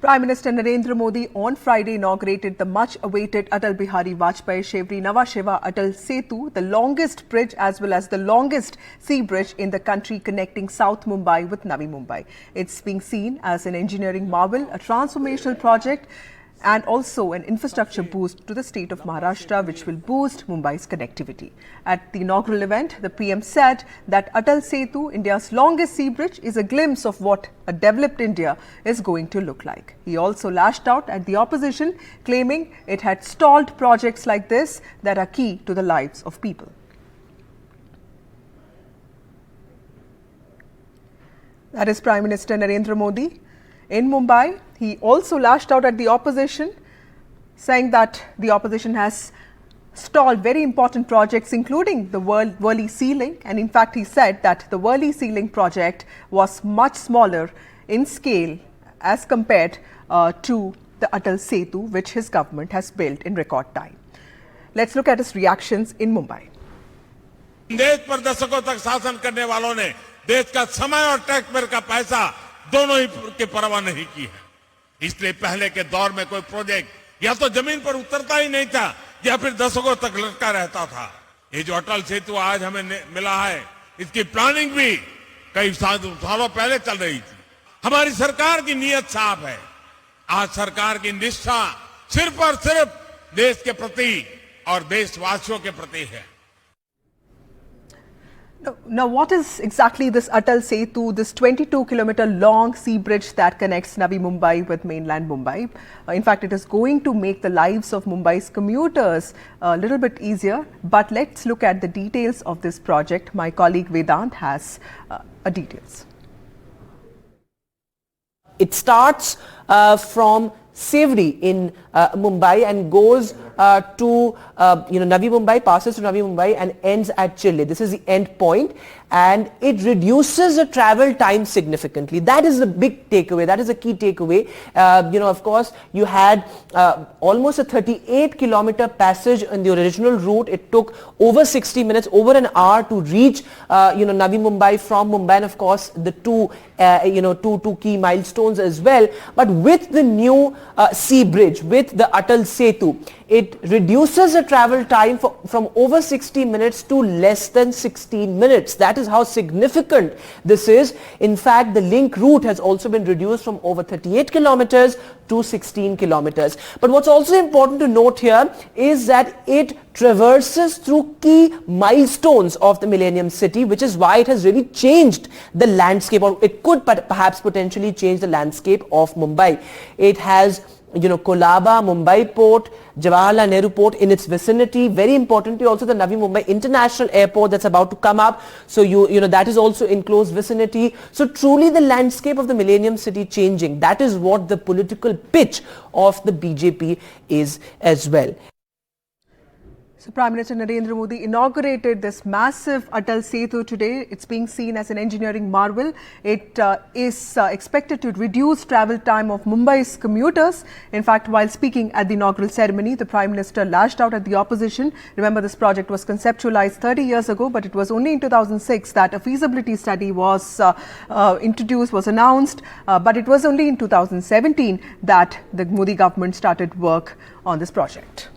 Prime Minister Narendra Modi on Friday inaugurated the much-awaited Atal Bihari Vajpayee Sewri-Nhava Sheva Atal Setu, the longest bridge as well as the longest sea bridge in the country connecting South Mumbai with Navi Mumbai. It's being seen as an engineering marvel, a transformational project and also an infrastructure boost to the state of Maharashtra, which will boost Mumbai's connectivity. At the inaugural event, the PM said that Atal Setu, India's longest sea bridge, is a glimpse of what a developed India is going to look like. He also lashed out at the opposition, claiming it had stalled projects like this that are key to the lives of people. That is Prime Minister Narendra Modi in Mumbai. He also lashed out at the opposition, saying that the opposition has stalled very important projects, including the Worli Sea Link. And in fact, he said that the Worli Sea Link project was much smaller in scale as compared to the Atal Setu, which his government has built in record time. Let's look at his reactions in Mumbai. देश पर दशकों तक शासन करने वालों ने देश का समय और टैक्स पेयर का पैसा दोनों ही की परवाह नहीं की है। इसलिए पहले के दौर में कोई प्रोजेक्ट या तो जमीन पर उतरता ही नहीं था या फिर दशकों तक लटका रहता था। ये जो अटल सेतु आज हमें मिला है, इसकी प्लानिंग भी कई सालों पहले चल रही थी। हमारी सरकार की नीयत साफ है। आज सरकार की निष्ठा सिर्फ और सिर्फ देश के प्रति और देशवासियों के प्रति है। Now, what is exactly this Atal Setu, this 22-kilometer long sea bridge that connects Navi Mumbai with mainland Mumbai? In fact, it is going to make the lives of Mumbai's commuters a little bit easier. But let's look at the details of this project. My colleague Vedant has details. It starts from Sewri in Mumbai and goes to Navi Mumbai, passes to Navi Mumbai and ends at Chile. This is the end point, and it reduces the travel time significantly. That is the big takeaway. That is a key takeaway. Of course, you had almost a 38-kilometer passage in the original route. It took over 60 minutes, over an hour to reach Navi Mumbai from Mumbai, and of course the two key milestones as well. But with the new sea bridge, with the Atal Setu, it reduces the travel time from over 60 minutes to less than 16 minutes. That is how significant this is. In fact, the link route has also been reduced from over 38 kilometers to 16 kilometers. But what's also important to note here is that it traverses through key milestones of the Millennium City, which is why it has really changed the landscape, or it could perhaps potentially change the landscape of Mumbai. It has Kolaba, Mumbai Port, Jawaharlal Nehru Port in its vicinity. Very importantly, also the Navi Mumbai International Airport that's about to come up. So that is also in close vicinity. So truly the landscape of the Millennium City changing. That is what the political pitch of the BJP is as well. So Prime Minister Narendra Modi inaugurated this massive Atal Setu today. It's being seen as an engineering marvel. It is expected to reduce travel time of Mumbai's commuters. In fact, while speaking at the inaugural ceremony, the Prime Minister lashed out at the opposition. Remember, this project was conceptualized 30 years ago, but it was only in 2006 that a feasibility study was announced. But it was only in 2017 that the Modi government started work on this project.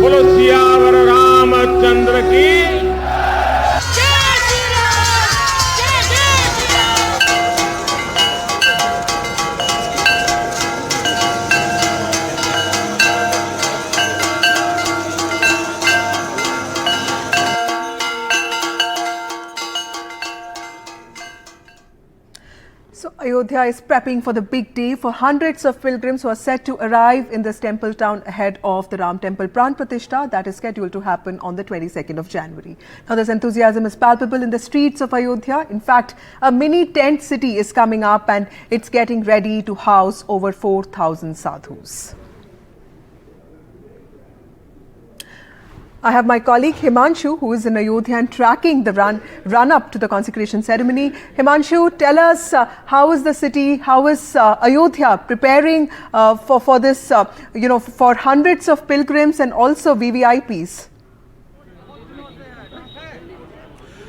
बोलो सियावर रामचंद्र की So Ayodhya is prepping for the big day for hundreds of pilgrims who are set to arrive in this temple town ahead of the Ram Temple Pran Pratishtha that is scheduled to happen on the 22nd of January. Now this enthusiasm is palpable in the streets of Ayodhya. In fact, a mini tent city is coming up and it's getting ready to house over 4,000 sadhus. I have my colleague Himanshu, who is in Ayodhya and tracking the run up to the consecration ceremony. Himanshu, tell us how is the city, how is Ayodhya preparing for this, for hundreds of pilgrims and also VVIPs?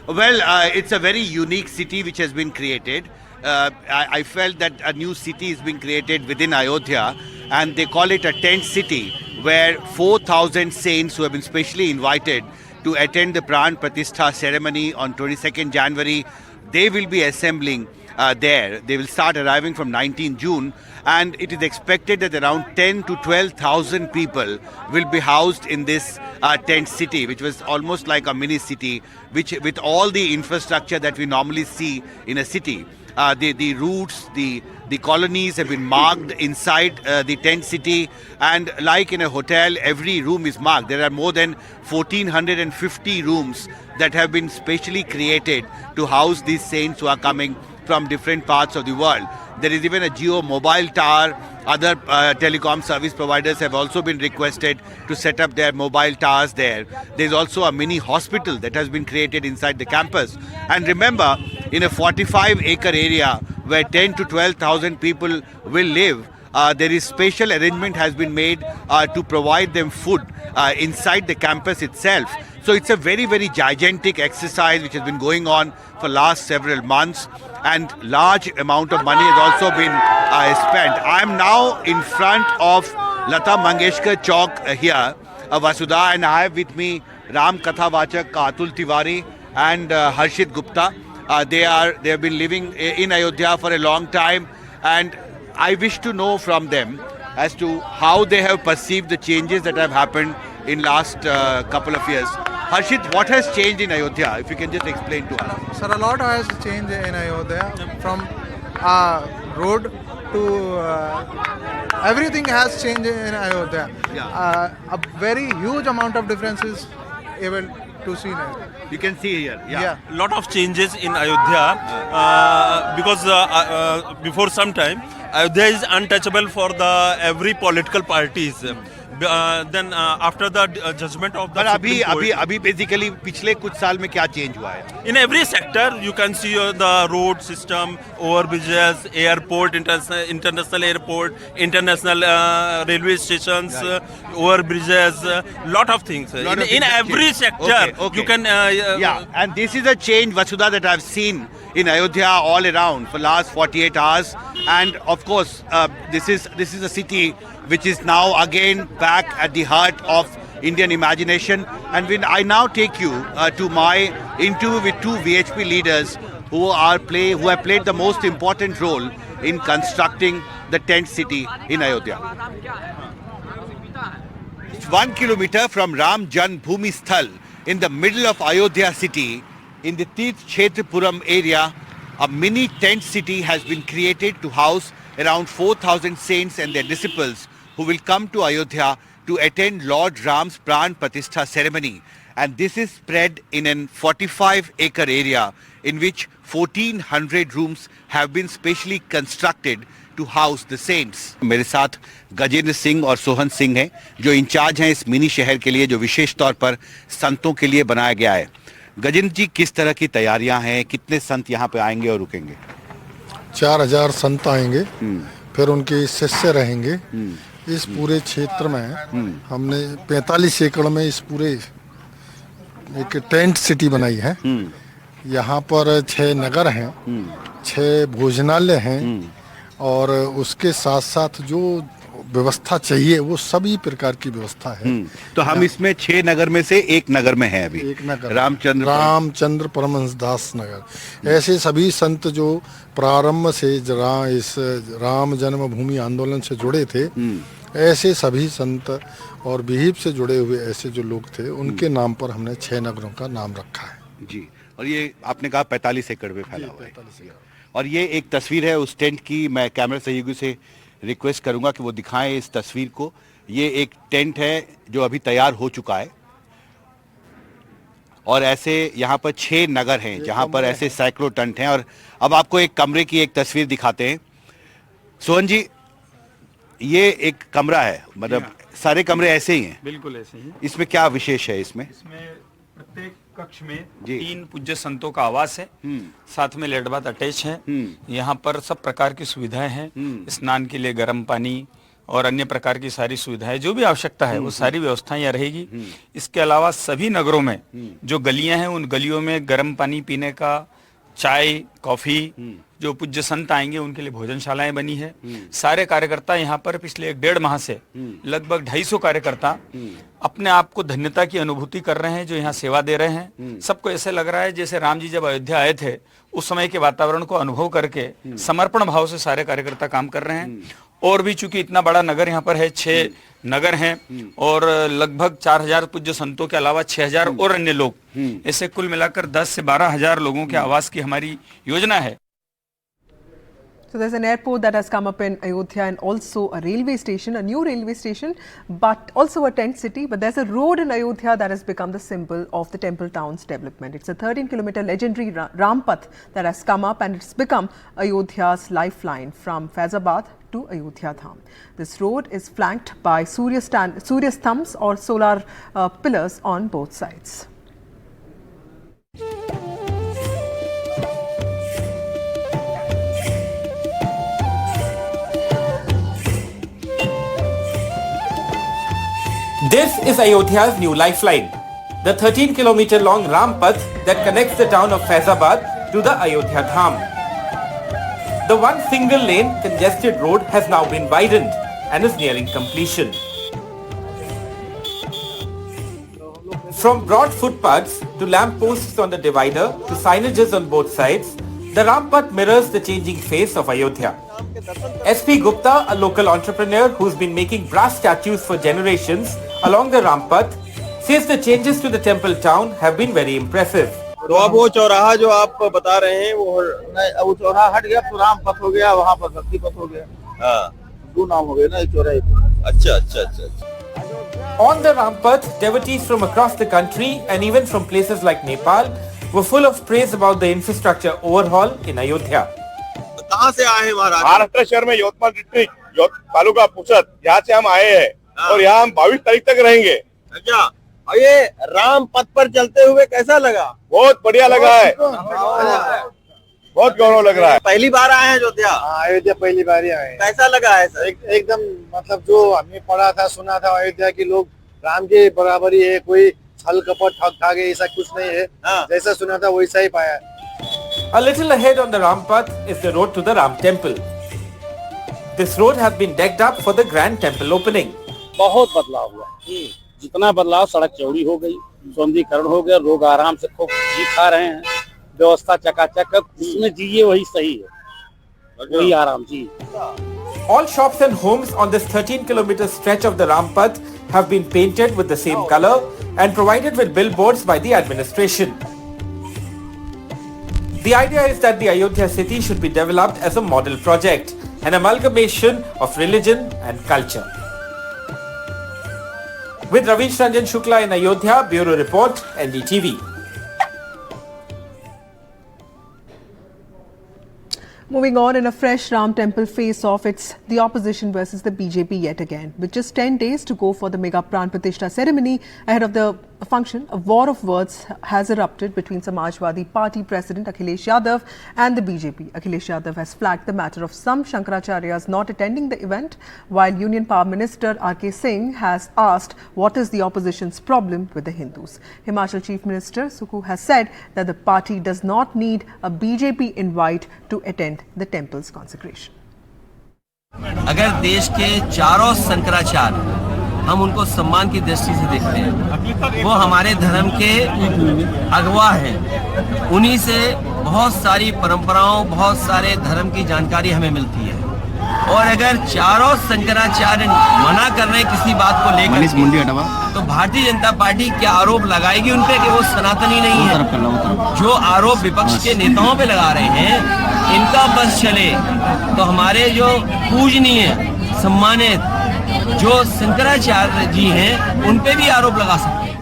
Well, it's a very unique city which has been created. I felt that a new city is being created within Ayodhya, and they call it a tent city, where 4,000 saints who have been specially invited to attend the Pran Pratishtha ceremony on 22nd January, they will be assembling there. They will start arriving from 19 June, and it is expected that around 10 to 12,000 people will be housed in this tent city, which was almost like a mini city, which with all the infrastructure that we normally see in a city. The routes, the colonies have been marked inside the tent city, and like in a hotel, every room is marked. There are more than 1,450 rooms that have been specially created to house these saints who are coming from different parts of the world. There is even a Jio mobile tower. Other telecom service providers have also been requested to set up their mobile towers there. There's also a mini hospital that has been created inside the campus. And remember, in a 45-acre area where 10 to 12,000 people will live, there is special arrangement has been made to provide them food inside the campus itself. So it's a very, very gigantic exercise which has been going on for last several months, and large amount of money has also been spent. I am now in front of Lata Mangeshkar Chowk here, Vasudha, and I have with me Ram Katha Vachak Atul Tiwari and Harshit Gupta. They have been living in Ayodhya for a long time, and I wish to know from them as to how they have perceived the changes that have happened in last couple of years. Harshit, what has changed in Ayodhya? If you can just explain to us. Sir, a lot has changed in Ayodhya. From road to everything has changed in Ayodhya. Yeah. A very huge amount of difference is able to see now. You can see here. Yeah. Lot of changes in Ayodhya because before some time Ayodhya is untouchable for the every political parties. Then after the judgment of the But Supreme Court, अभी basically पिछले कुछ साल में क्या change हुआ है? in every sector you can see the road system, overbridges, airport, international airport, international railway stations, overbridges, lot of things. Lot of In things have every changed. sector Okay. you can Yeah, and this is a change, Vasudha, that I've seen in Ayodhya all around for last 48 hours. And of course, this is a city which is now again back at the heart of Indian imagination. And when I now take you to my interview with two VHP leaders who have played the most important role in constructing the tent city in Ayodhya. It's 1 kilometer from Ram Jan Bhumi Sthal in the middle of Ayodhya city, in the Tirth Kshetrapuram area. A mini tent city has been created to house around 4,000 saints and their disciples who will come to Ayodhya to attend Lord Ram's Pran Pratishtha ceremony. And this is spread in an 45-acre area in which 1,400 rooms have been specially constructed to house the saints. मेरे साथ गजेंद्र सिंह और सोहन सिंह हैं, जो in charge हैं इस mini शहर के लिए, जो विशेष तौर पर संतों के लिए बनाया गया है. गजेंद्र जी, किस तरह की तैयारियां हैं? कितने संत यहाँ पे आएंगे और रुकेंगे? 4,000 संत आएंगे, फिर उनके शिष्य रहेंगे. इस पूरे क्षेत्र में हमने 45 एकड़ में इस पूरे एक टेंट सिटी बनाई है. यहाँ पर 6 नगर हैं, 6 भोजनालय हैं, और उसके साथ साथ जो व्यवस्था चाहिए वो सभी प्रकार की व्यवस्था है. तो हम इसमें 6 नगर में से एक नगर में हैं अभी. एक नगर रामचंद्र परमहंस दास नगर. ऐसे सभी संत जो प्रारंभ से इस राम जन्मभूमि आंदोलन से जुड़े थे, ऐसे सभी संत और विहिप से जुड़े हुए ऐसे जो लोग थे, उनके नाम पर हमने 6 नगरों का नाम रखा है. जी. और ये आपने कहा 45 एकड़ में फैला हुआ है. और ये एक तस्वीर है उस टेंट की. मैं कैमरा सहयोगी से रिक्वेस्ट करूंगा कि वो दिखाएं इस तस्वीर को. ये एक टेंट है जो अभी तैयार हो चुका है, और ऐसे यहाँ पर 6 नगर हैं जहाँ पर ऐसे सैकड़ों टेंट हैं. और अब आपको एक कमरे की एक तस्वीर दिखाते हैं. सोहन जी, ये एक कमरा है, मतलब सारे कमरे ऐसे ही हैं? बिल्कुल ऐसे ही। इसमें क्या विशेष है इसमें? इसमें प्रत्येक कक्ष में जी। 3 पूज्य संतों का आवास है, साथ में लेट बाथ अटैच है। यहाँ पर सब प्रकार की सुविधाएं हैं, स्नान के लिए गर्म पानी और अन्य प्रकार की सारी सुविधाएं, जो भी आवश्यकता है वो सारी व्यवस्थाएं यहाँ रहेगी। इसके अलावा सभी नगरों में जो गलियां हैं उन गलियों में गर्म पानी पीने का, चाय, कॉफी, जो पूज्य संत आएंगे उनके लिए भोजनशालाएं बनी है। सारे कार्यकर्ता यहाँ पर पिछले 1-1.5 माह से लगभग 250 कार्यकर्ता अपने आप को धन्यता की अनुभूति कर रहे हैं, जो यहाँ सेवा दे रहे हैं। सबको ऐसे लग रहा है जैसे राम जी जब अयोध्या आए थे उस समय के वातावरण को अनुभव करके समर्पण भाव से सारे कार्यकर्ता काम कर रहे हैं। और भी चूंकि इतना बड़ा नगर यहाँ पर है, 6 नगर हैं और लगभग 4000 पूज्य संतों के अलावा 6000 और अन्य लोग, ऐसे कुल मिलाकर 10 से 12,000 लोगों के आवास की हमारी योजना है। So there's an airport that has come up in Ayodhya and also a railway station, a new railway station, but also a tent city. But there's a road in Ayodhya that has become the symbol of the temple town's development. It's a 13-kilometer legendary Rampath that has come up and it's become Ayodhya's lifeline from Faizabad to Ayodhya Dham. This road is flanked by Surya Stambs or solar pillars on both sides. This is Ayodhya's new lifeline, the 13-kilometer long Rampath that connects the town of Faizabad to the Ayodhya Dham. The one single lane congested road has now been widened and is nearing completion. From broad footpaths to lamp posts on the divider to signages on both sides, the Rampath mirrors the changing face of Ayodhya. SP Gupta, a local entrepreneur who's been making brass statues for generations along the Rampath, says the changes to the temple town have been very impressive. तो अब वो चौराहा जो आप बता रहे हैं वो चौराहा हट गया तो रामपथ हो गया, वहाँ पर भक्ति पथ हो गया। हाँ, 2 नाम हो गए ना एक चौराहे पे। अच्छा। On the Rampath, devotees from across the country and even from places like Nepal were full of praise about the infrastructure overhaul in Ayodhya. कहाँ से आए हैं महाराज? महाराष्ट्र शहर में यवतमाल डिस्ट्रिक्ट तालुका पुसद, यहाँ से हम आए हैं और यहाँ हम 22 तारीख तक रहेंगे। अच्छा, और ये राम पथ पर चलते हुए कैसा लगा? बहुत बढ़िया लगा है, बहुत गौरव लग रहा है। पहली बार आए हैं अयोध्या? अयोध्या पहली बार ही आए। कैसा लगा है सर? एकदम मतलब जो हमने पढ़ा था सुना था अयोध्या के लोग राम के बराबरी है, कोई छल कपट ठग ठागे ऐसा कुछ नहीं है। जैसा सुना था वैसा ही पाया। A little ahead on the Rampath is the road to the Ram Temple. This road has been decked up for the grand temple opening. बहुत बदलाव हुआ, जितना बदलाव, सड़क चौड़ी हो गई, सौंदर्यीकरण हो गया, लोग आराम से खूब जी खा रहे हैं, व्यवस्था चकाचक, जिसमें जिए वही सही है, वही आराम जी। All shops and homes on this 13-kilometer stretch of the Rampath have been painted with the same color and provided with billboards by the administration. The idea is that the Ayodhya city should be developed as a model project, an amalgamation of religion and culture. With Ravish Ranjan Shukla in Ayodhya, Bureau Report, NDTV. Moving on, in a fresh Ram Temple face-off, it's the opposition versus the BJP yet again. With just 10 days to go for the mega Pran Pratishtha ceremony, ahead of the function, a war of words has erupted between Samajwadi Party President Akhilesh Yadav and the BJP. Akhilesh Yadav has flagged the matter of some Shankaracharyas not attending the event, while Union Power Minister R.K. Singh has asked what is the opposition's problem with the Hindus. Himachal Chief Minister Sukhu has said that the party does not need a BJP invite to attend the temple's consecration. अगर देश के चारों शंकराचार्य हम उनको सम्मान की दृष्टि से देखते हैं, वो हमारे धर्म के अगवा हैं, उन्हीं से बहुत सारी परंपराओं, बहुत सारे धर्म की जानकारी हमें मिलती है। और अगर चारों शंकराचार्य मना कर रहे हैं किसी बात को लेकर, तो भारतीय जनता पार्टी क्या आरोप लगाएगी उन पे कि वो सनातनी नहीं है? जो आरोप विपक्ष के नेताओं पे लगा रहे हैं, इनका बस चले तो हमारे जो पूजनीय सम्मानित जो शंकराचार्य जी हैं उन पे भी आरोप लगा सकते हैं।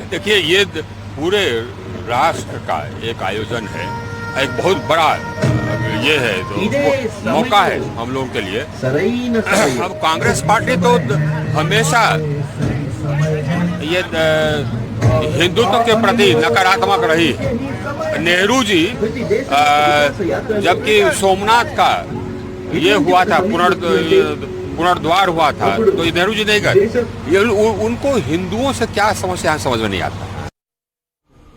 देखिए, ये पूरे राष्ट्र का एक आयोजन है। एक बहुत बड़ा ये है तो मौका है हम लोगों के लिए। अब कांग्रेस पार्टी तो हमेशा ये हिंदुत्व के प्रति नकारात्मक रही। नेहरू जी जबकि सोमनाथ का ये हुआ था पुनर्द्वार हुआ था तो नेहरू जी नहीं गए। उनको हिंदुओं से क्या समस्या है समझ में नहीं आता।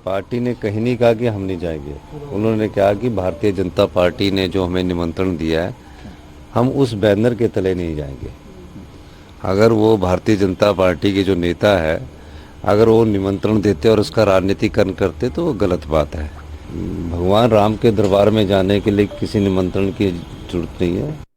पार्टी ने कहीं नहीं कहा कि हम नहीं जाएंगे। उन्होंने कहा कि भारतीय जनता पार्टी ने जो हमें निमंत्रण दिया है हम उस बैनर के तले नहीं जाएंगे। अगर वो भारतीय जनता पार्टी के जो नेता है अगर वो निमंत्रण देते और उसका राजनीतिकरण करते तो वो गलत बात है। भगवान राम के दरबार में जाने के लिए किसी निमंत्रण की जरूरत नहीं है।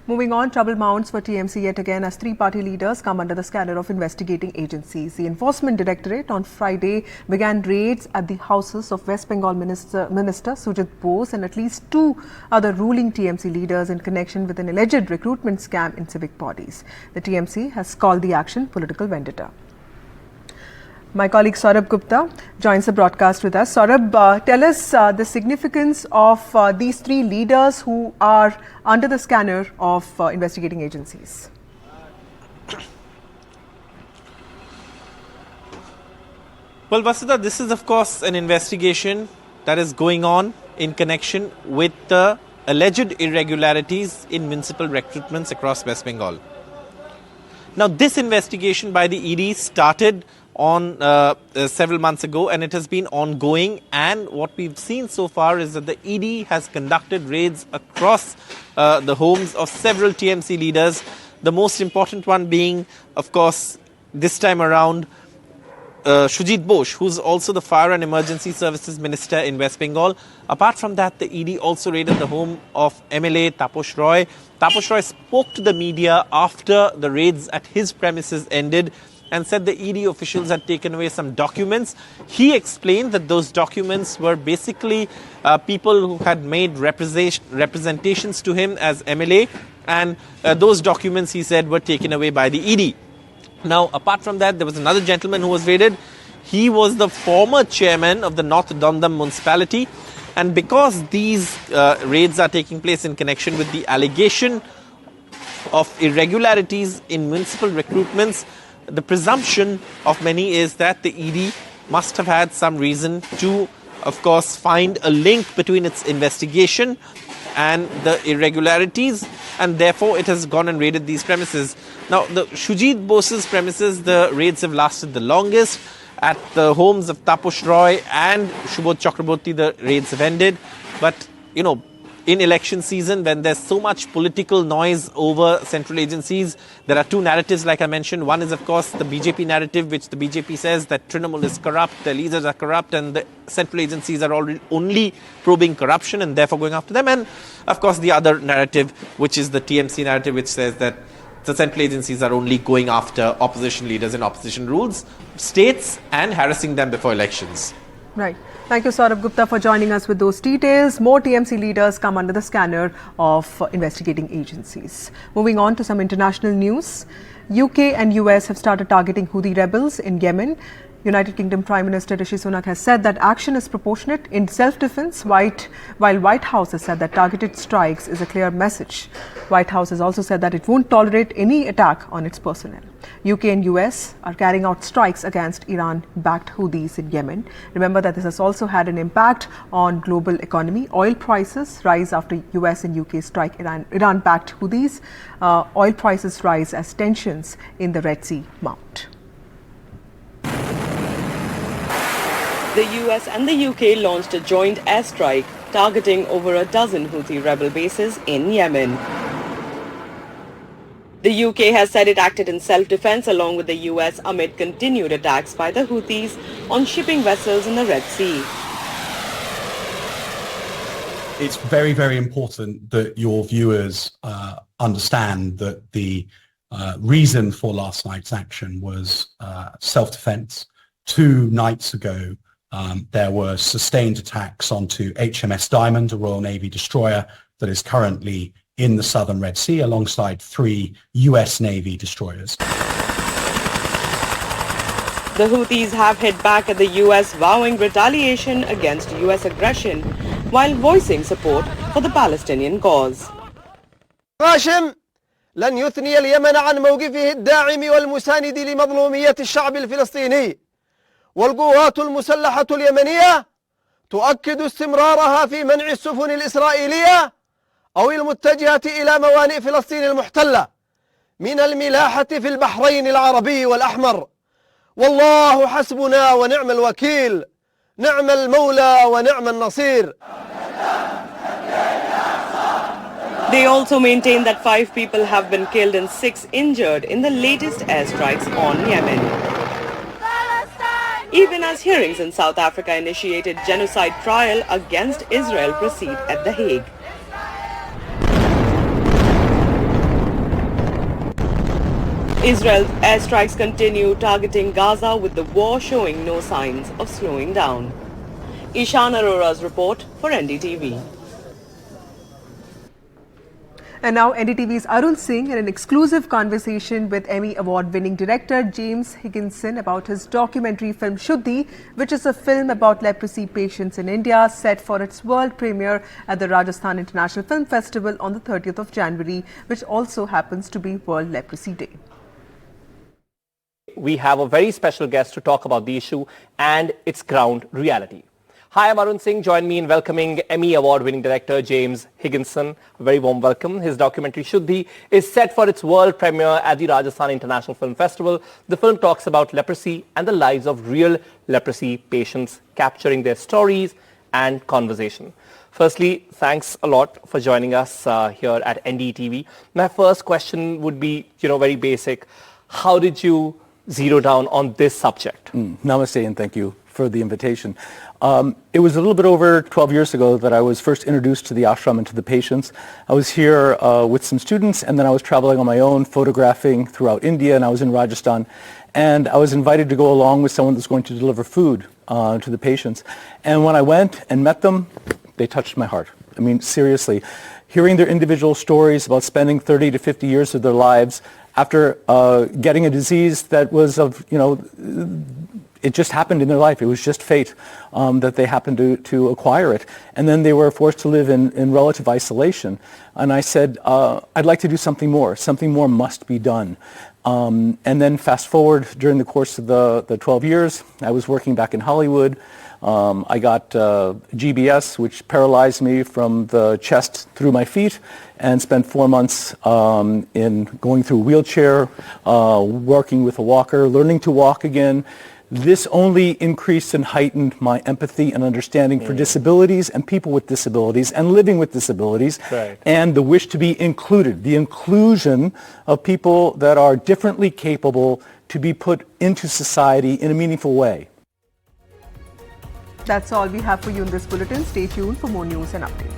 Moving on, trouble mounts for TMC yet again as three party leaders come under the scanner of investigating agencies. The Enforcement Directorate on Friday began raids at the houses of West Bengal Minister Sujit Bose and at least two other ruling TMC leaders in connection with an alleged recruitment scam in civic bodies. The TMC has called the action political vendetta. My colleague Saurabh Gupta joins the broadcast with us. Saurabh, tell us the significance of these three leaders who are under the scanner of investigating agencies. Well, Vasudha, this is of course an investigation that is going on in connection with the alleged irregularities in municipal recruitments across West Bengal. Now, this investigation by the ED started on several months ago and it has been ongoing, and what we've seen so far is that the ED has conducted raids across the homes of several TMC leaders, the most important one being of course this time around Sujit Bose, who's also the Fire and Emergency Services Minister in West Bengal. Apart from that, the ED also raided the home of MLA Taposh Roy. Taposh Roy spoke to the media after the raids at his premises ended and said the ED officials had taken away some documents. He explained that those documents were basically people who had made representations to him as MLA, and those documents, he said, were taken away by the ED. Now, apart from that, there was another gentleman who was raided. He was the former chairman of the North Dondam municipality, and because these raids are taking place in connection with the allegation of irregularities in municipal recruitments, the presumption of many is that the ED must have had some reason to, of course, find a link between its investigation and the irregularities, and therefore it has gone and raided these premises. Now, the Sujit Bose's premises, the raids have lasted the longest. At the homes of Taposh Roy and Shubodh Chakraborty, the raids have ended. But, you know, in election season, when there's so much political noise over central agencies, there are two narratives, like I mentioned. One is, of course, the BJP narrative, which the BJP says that Trinamool is corrupt, their leaders are corrupt, and the central agencies are only probing corruption and therefore going after them. And, of course, the other narrative, which is the TMC narrative, which says that the central agencies are only going after opposition leaders and opposition rules, states, and harassing them before elections. Right. Thank you, Saurabh Gupta, for joining us with those details. More TMC leaders come under the scanner of investigating agencies. Moving on to some international news. UK and US have started targeting Houthi rebels in Yemen. United Kingdom Prime Minister Rishi Sunak has said that action is proportionate in self-defense, while White House has said that targeted strikes is a clear message. White House has also said that it won't tolerate any attack on its personnel. UK and US are carrying out strikes against Iran-backed Houthis in Yemen. Remember that this has also had an impact on global economy. Oil prices rise after US and UK strike Iran-backed Houthis. Oil prices rise as tensions in the Red Sea mount. The US and the UK launched a joint airstrike targeting over a dozen Houthi rebel bases in Yemen. The UK has said it acted in self-defense along with the US amid continued attacks by the Houthis on shipping vessels in the Red Sea. It's very, very important that your viewers understand that the reason for last night's action was self-defense. 2 nights ago, there were sustained attacks onto HMS Diamond, a Royal Navy destroyer that is currently in the southern Red Sea alongside 3 US Navy destroyers. The Houthis have hit back at the US, vowing retaliation against US aggression while voicing support for the Palestinian cause. غاشم لن يثني اليمن عن موقفه الداعم والمساند لمظلومية الشعب الفلسطيني، والقوات المسلحة اليمنية تؤكد استمرارها في منع السفن الإسرائيلية أو المتجهة إلى موانئ فلسطين المحتلة من الملاحة في البحرين العربي والأحمر. والله حسبنا ونعم الوكيل، نعم المولى ونعم النصير. They also maintain that 5 people have been killed and 6 injured in the latest airstrikes on Yemen. Even as hearings in South Africa initiated genocide trial against Israel proceed at The Hague. Israel's airstrikes continue targeting Gaza, with the war showing no signs of slowing down. Ishan Arora's report for NDTV. And now NDTV's Atal Setu in an exclusive conversation with Emmy award-winning director James Higginson about his documentary film Shuddhi, which is a film about leprosy patients in India, set for its world premiere at the Rajasthan International Film Festival on the 30th of January, which also happens to be World Leprosy Day. We have a very special guest to talk about the issue and its ground reality. Hi, I'm Arun Singh. Join me in welcoming Emmy award-winning director James Higginson. A very warm welcome. His documentary Shuddhi is set for its world premiere at the Rajasthan International Film Festival. The film talks about leprosy and the lives of real leprosy patients, capturing their stories and conversation. Firstly, thanks a lot for joining us here at NDTV. My first question would be, very basic. How did you zero down on this subject? Namaste, and thank you for the invitation. It was a little bit over 12 years ago that I was first introduced to the ashram and to the patients. I was here with some students, and then I was traveling on my own, photographing throughout India, and I was in Rajasthan. And I was invited to go along with someone that's going to deliver food to the patients. And when I went and met them, they touched my heart. I mean, seriously. Hearing their individual stories about spending 30 to 50 years of their lives after getting a disease that was of, it just happened in their life. It was just fate that they happened to acquire it. And then they were forced to live in relative isolation. And I said, I'd like to do something more. Something more must be done. And then fast forward during the course of the 12 years, I was working back in Hollywood. I got GBS, which paralyzed me from the chest through my feet, and spent 4 months in going through a wheelchair, working with a walker, learning to walk again. This only increased and heightened my empathy and understanding for disabilities and people with disabilities and living with disabilities, and the wish to be included, the inclusion of people that are differently capable to be put into society in a meaningful way. That's all we have for you in this bulletin. Stay tuned for more news and updates.